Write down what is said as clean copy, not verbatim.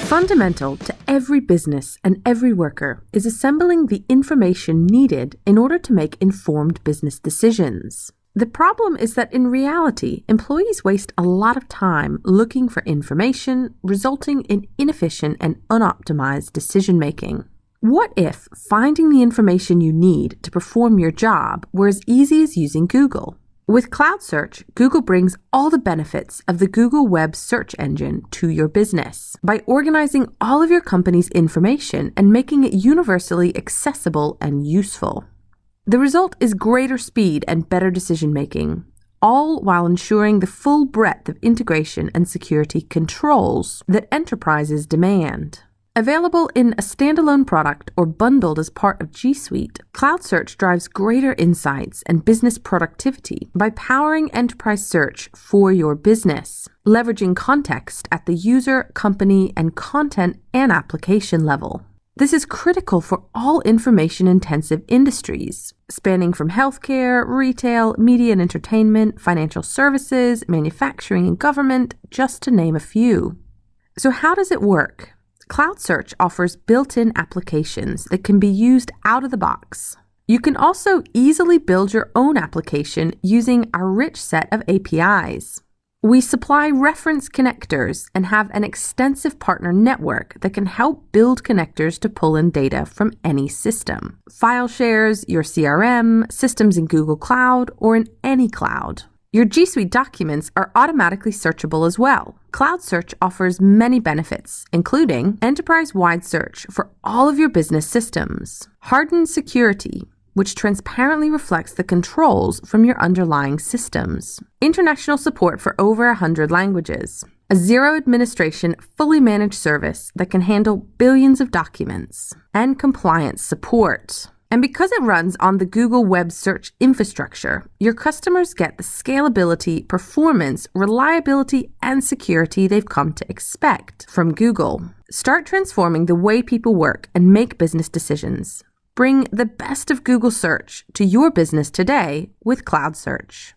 Fundamental to every business and every worker is assembling the information needed in order to make informed business decisions. The problem is that in reality, employees waste a lot of time looking for information, resulting in inefficient and unoptimized decision-making. What if finding the information you need to perform your job were as easy as using Google? With cloudsearch, Google brings all the benefits of the Google Web search engine to your business by organizing all of your company's information and making it universally accessible and useful. The result is greater speed and better decision-making, all while ensuring the full breadth of integration and security controls that enterprises demand. Available in a standalone product or bundled as part of G Suite, cloudsearch drives greater insights and business productivity by powering enterprise search for your business, leveraging context at the user, company, and content and application level. This is critical for all information-intensive industries, spanning from healthcare, retail, media and entertainment, financial services, manufacturing and government, just to name a few. So how does it work? cloudsearch offers built-in applications that can be used out of the box. You can also easily build your own application using our rich set of APIs. We supply reference connectors and have an extensive partner network that can help build connectors to pull in data from any system. File shares, your CRM, systems in Google Cloud, or in any cloud. Your G Suite documents are automatically searchable as well. cloudsearch offers many benefits, including enterprise-wide search for all of your business systems, hardened security, which transparently reflects the controls from your underlying systems, international support for over 100 languages, a zero-administration, fully managed service that can handle billions of documents, and compliance support. And because it runs on the Google Web Search infrastructure, your customers get the scalability, performance, reliability, and security they've come to expect from Google. Start transforming the way people work and make business decisions. Bring the best of Google Search to your business today with cloudsearch.